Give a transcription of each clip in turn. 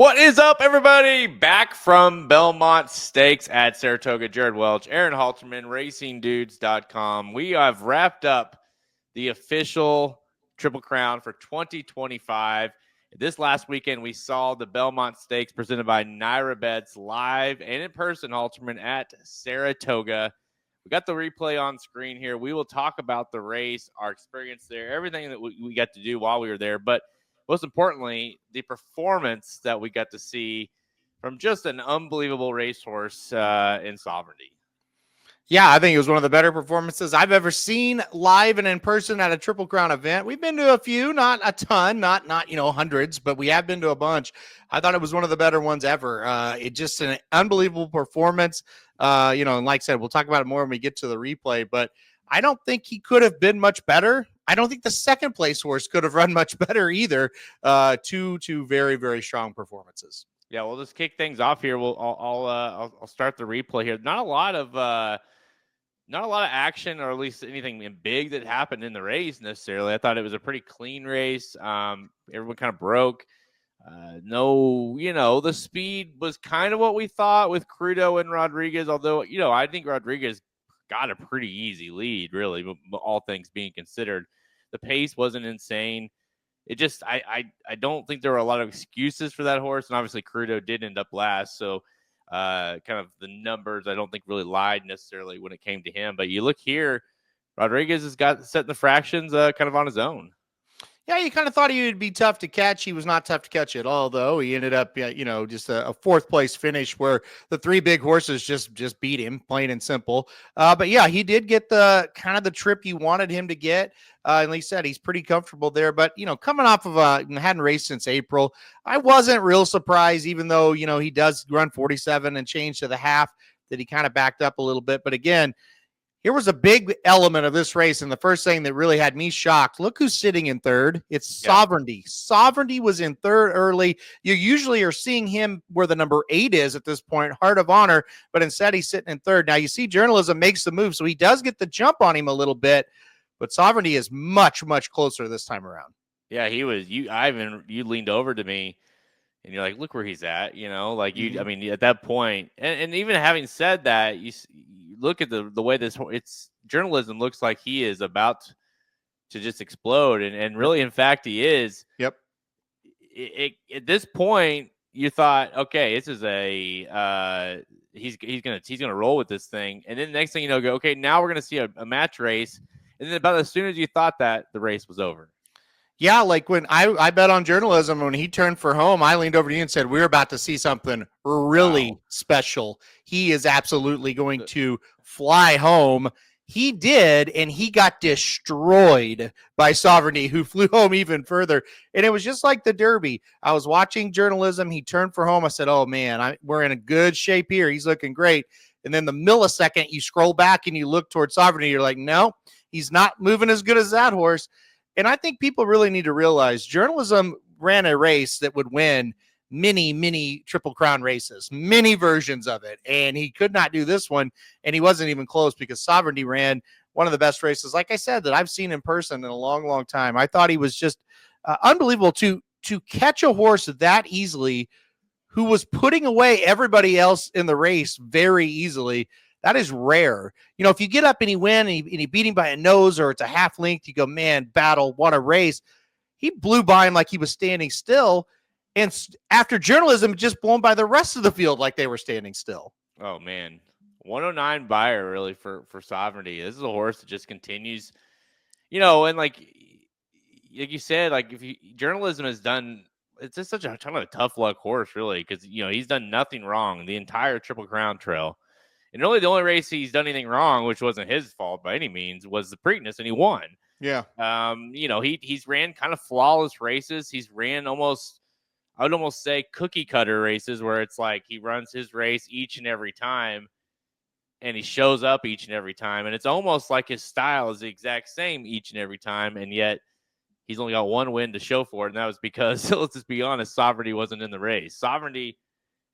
What is up, everybody? Back from Belmont Stakes at Saratoga. Jared Welch, Aaron Halterman, RacingDudes.com. We have wrapped up the official Triple Crown for 2025. This last weekend, we saw the Belmont Stakes presented by NYRA Bets live and in person, Halterman, at Saratoga. We got the replay on screen here. We will talk about the race, our experience there, everything that we got to do while we were there. But most importantly, the performance that we got to see from just an unbelievable racehorse in Sovereignty. Yeah, I think it was one of the better performances I've ever seen live and in person at a Triple Crown event. We've been to a few, not a ton, not hundreds, but we have been to a bunch. I thought it was one of the better ones ever. It just an unbelievable performance. And like I said, we'll talk about it more when we get to the replay, but I don't think he could have been much better. I don't think the second place horse could have run much better either. Two very, very strong performances. Yeah, we'll just kick things off here. I'll start the replay here. Not a lot of action, or at least anything big that happened in the race necessarily. I thought it was a pretty clean race. Everyone kind of broke. The speed was kind of what we thought with Crudo and Rodriguez, although, I think Rodriguez got a pretty easy lead, really, all things being considered. The pace wasn't insane. It just, I don't think there were a lot of excuses for that horse, and obviously Crudo did end up last, so kind of the numbers I don't think really lied necessarily when it came to him. But you look here, Rodriguez has got set in the fractions kind of on his own. Yeah, you kind of thought he would be tough to catch. He was not tough to catch at all, though. He ended up, just a fourth place finish where the three big horses just beat him, plain and simple. But yeah, he did get the kind of the trip you wanted him to get. And like you said, he's pretty comfortable there. But, coming off of hadn't raced since April, I wasn't real surprised, even though, he does run 47 and change to the half, that he kind of backed up a little bit. But again, here was a big element of this race, and the first thing that really had me shocked, look who's sitting in third. It's Sovereignty. Sovereignty was in third early. You usually are seeing him where the number 8 is at this point, Heart of Honor, but instead he's sitting in third. Now, you see Journalism makes the move, so he does get the jump on him a little bit, but Sovereignty is much, much closer this time around. Yeah, he was. Ivan, you leaned over to me, and you're like, look where he's at, at that point, and even having said that, you look at the way Journalism looks like he is about to just explode. And really, in fact, he is. Yep. At this point, you thought, okay, this is he's gonna roll with this thing. And then the next thing you know, okay, now we're gonna see a match race. And then about as soon as you thought that, the race was over. Yeah, like when I bet on Journalism, when he turned for home, I leaned over to you and said, we're about to see something really special. He is absolutely going to fly home. He did, and he got destroyed by Sovereignty, who flew home even further. And it was just like the Derby. I was watching Journalism. He turned for home. I said, oh, man, we're in a good shape here. He's looking great. And then the millisecond you scroll back and you look towards Sovereignty, you're like, no, he's not moving as good as that horse. And I think people really need to realize Journalism ran a race that would win many Triple Crown races, many versions of it. And he could not do this one. And he wasn't even close because Sovereignty ran one of the best races, like I said, that I've seen in person in a long, long time. I thought he was just unbelievable to catch a horse that easily who was putting away everybody else in the race very easily. That is rare. If you get up and he win and he beat him by a nose or it's a half length, you go, man, battle, what a race. He blew by him like he was standing still. And after Journalism, just blown by the rest of the field like they were standing still. Oh, man. 109 buyer, really, for Sovereignty. This is a horse that just continues, and like you said, like Journalism has done, it's just such a kind of a tough luck horse, really, because, he's done nothing wrong the entire Triple Crown trail. And really the only race he's done anything wrong, which wasn't his fault by any means, was the Preakness, and he won. Yeah. He's ran kind of flawless races. He's ran I would almost say cookie cutter races where it's like he runs his race each and every time and he shows up each and every time. And it's almost like his style is the exact same each and every time. And yet he's only got one win to show for it. And that was because, let's just be honest, Sovereignty wasn't in the race. Sovereignty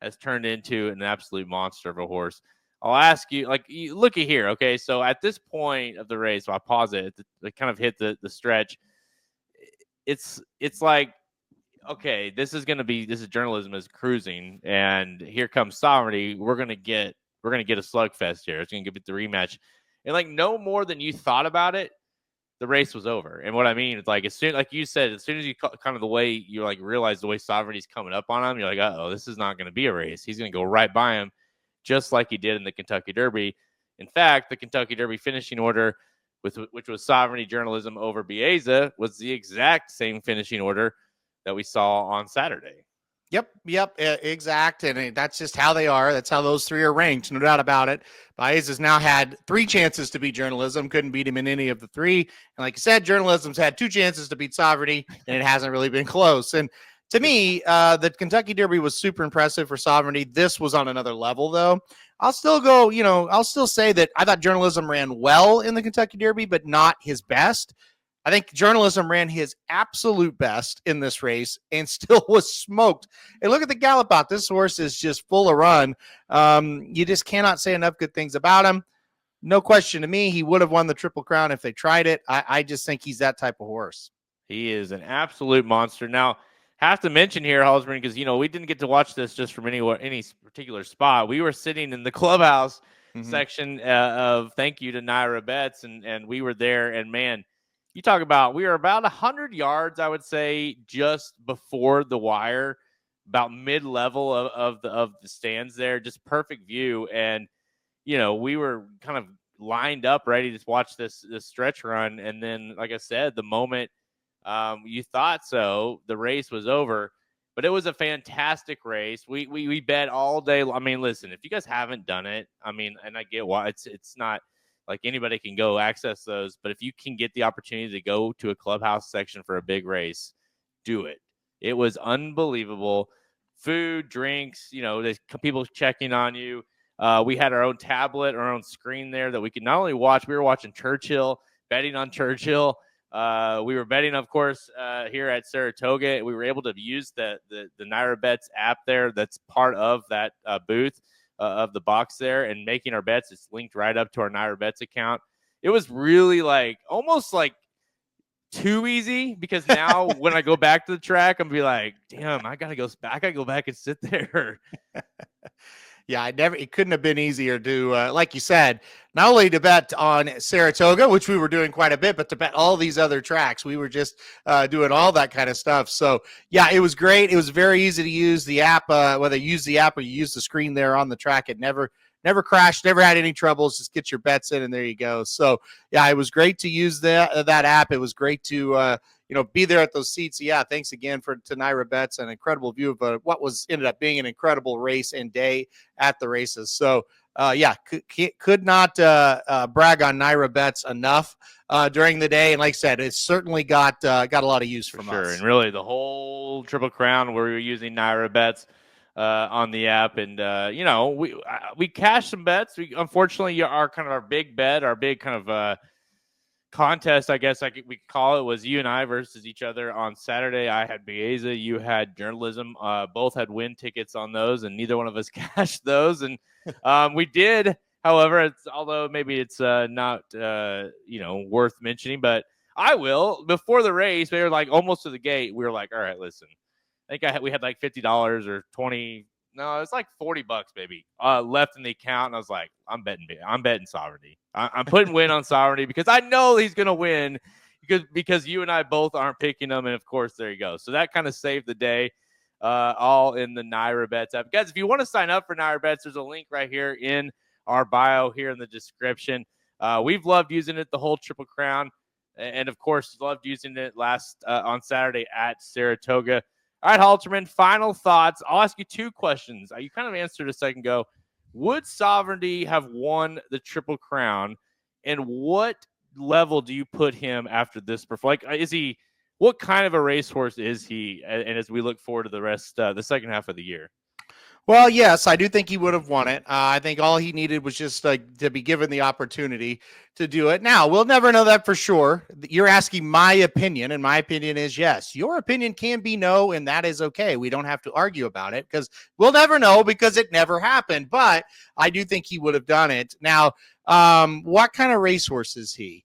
has turned into an absolute monster of a horse. I'll ask you, look at here, okay? So at this point of the race, so I'll pause it. It kind of hit the stretch. It's like okay, this is journalism is cruising, and here comes Sovereignty. We're gonna get a slugfest here. It's gonna give it the rematch, and like no more than you thought about it, the race was over. And what I mean is, like, as soon, like you said, as soon as you kind of the way you like realize the way Sovereignty's coming up on him, you're like, oh, this is not going to be a race. He's going to go right by him, just like he did in the Kentucky Derby. In fact, the Kentucky Derby finishing order, which was Sovereignty Journalism over Bieza, was the exact same finishing order that we saw on Saturday. Yep, exact. And that's just how they are. That's how those three are ranked, no doubt about it. Baez has now had 3 chances to beat Journalism, couldn't beat him in any of the 3. And like I said, Journalism's had 2 chances to beat Sovereignty, and it hasn't really been close. And to me, the Kentucky Derby was super impressive for Sovereignty. This was on another level, though. I'll still say that I thought Journalism ran well in the Kentucky Derby, but not his best. I think Journalism ran his absolute best in this race and still was smoked. And look at the gallop out. This horse is just full of run. You just cannot say enough good things about him. No question to me, he would have won the Triple Crown if they tried it. I just think he's that type of horse. He is an absolute monster. Now, have to mention here, Halsman, because, we didn't get to watch this just from any particular spot. We were sitting in the clubhouse section of thank you to NYRA Bets, and we were there, and man, you talk about, we were about 100 yards, I would say, just before the wire, about mid-level of the stands there, just perfect view. And, we were kind of lined up ready to watch this stretch run. And then, like I said, the moment you thought so, the race was over. But it was a fantastic race. We bet all day. I mean, listen, if you guys haven't done it, and I get why it's not like anybody can go access those, but if you can get the opportunity to go to a clubhouse section for a big race, do it. It was unbelievable. Food, drinks, there's people checking on you. We had our own tablet, our own screen there that we could not only watch, we were watching Churchill, betting on Churchill. We were betting, of course, here at Saratoga. We were able to use the NYRA Bets app there that's part of that booth. Of the box there and making our bets. It's linked right up to our NYRA Bets account. It was really almost too easy, because now when I go back to the track, I'm be like, damn, I gotta go back. I go back and sit there. Yeah, it couldn't have been easier to, like you said, not only to bet on Saratoga, which we were doing quite a bit, but to bet all these other tracks. We were just doing all that kind of stuff. So, yeah, it was great. It was very easy to use the app, whether you use the app or you use the screen there on the track. It never crashed, never had any troubles. Just get your bets in, and there you go. So, yeah, it was great to use that app. It was great to be there at those seats. Yeah, thanks again to NYRA Bets. An incredible view of what ended up being an incredible race and day at the races. So, could not brag on NYRA Bets enough during the day. And like I said, it certainly got a lot of use from us. And really, the whole Triple Crown, where we were using NYRA Bets on the app, and we cashed some bets. We unfortunately our big bet, our big kind of contest, I guess we could call it, was you and I versus each other on Saturday. I had Bieza, you had Journalism. Both had win tickets on those, and neither one of us cashed those. And we did, however, although maybe it's not worth mentioning, but I will. Before the race, we were almost to the gate. We were like, all right, listen. I think we had $50 or 20. No, it's $40 maybe left in the account. And I was like, I'm betting Sovereignty. I'm putting win on Sovereignty because I know he's going to win because you and I both aren't picking him. And of course, there you go. So that kind of saved the day, all in the NYRA Bets app. Guys, if you want to sign up for NYRA Bets, there's a link right here in our bio here in the description. We've loved using it the whole Triple Crown. And of course, loved using it on Saturday at Saratoga. All right, Halterman, final thoughts. I'll ask you 2 questions. You kind of answered a second ago. Would Sovereignty have won the Triple Crown? And what level do you put him after this performance? What kind of a racehorse is he? And as we look forward to the rest, the second half of the year. Well, yes, I do think he would have won it. I think all he needed was just to be given the opportunity to do it. Now, we'll never know that for sure. You're asking my opinion, and my opinion is yes. Your opinion can be no, and that is okay. We don't have to argue about it because we'll never know because it never happened. But I do think he would have done it. Now, what kind of racehorse is he?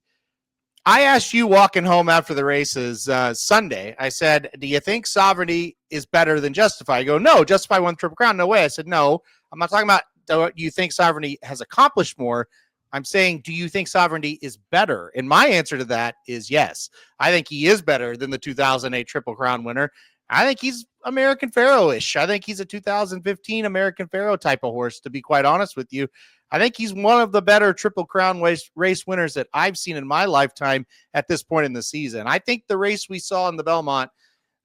I asked you walking home after the races Sunday, I said, do you think Sovereignty is better than Justify? You go, no, Justify won the Triple Crown. No way. I said, no, I'm not talking about do you think Sovereignty has accomplished more. I'm saying, do you think Sovereignty is better? And my answer to that is yes. I think he is better than the 2008 Triple Crown winner. I think he's American Pharoah-ish. I think he's a 2015 American Pharoah type of horse, to be quite honest with you. I think he's one of the better Triple Crown race winners that I've seen in my lifetime at this point in the season. I think the race we saw in the Belmont,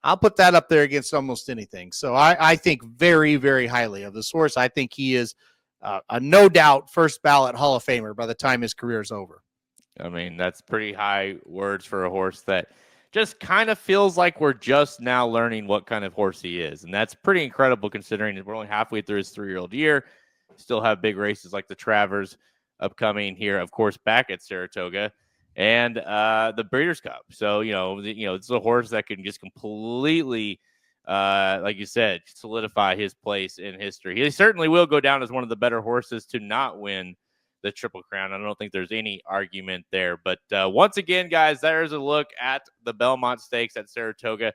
I'll put that up there against almost anything. So I think very, very highly of this horse. I think he is a no doubt first ballot Hall of Famer by the time his career is over. I mean, that's pretty high words for a horse that just kind of feels like we're just now learning what kind of horse he is. And that's pretty incredible considering we're only halfway through his 3-year-old year. Still have big races like the Travers upcoming here, of course, back at Saratoga, and the Breeders' Cup. So, it's a horse that can just completely, like you said, solidify his place in history. He certainly will go down as one of the better horses to not win the Triple Crown. I don't think there's any argument there. But once again, guys, there's a look at the Belmont Stakes at Saratoga,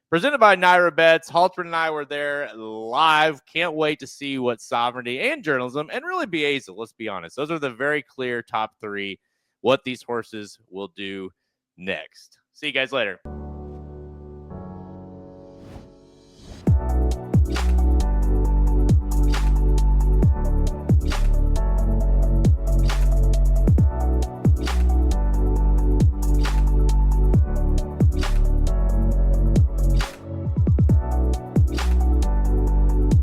presented by NYRA Bets. Halterman and I were there live. Can't wait to see what Sovereignty and Journalism and really Beazel, let's be honest. Those are the very clear top three, what these horses will do next. See you guys later.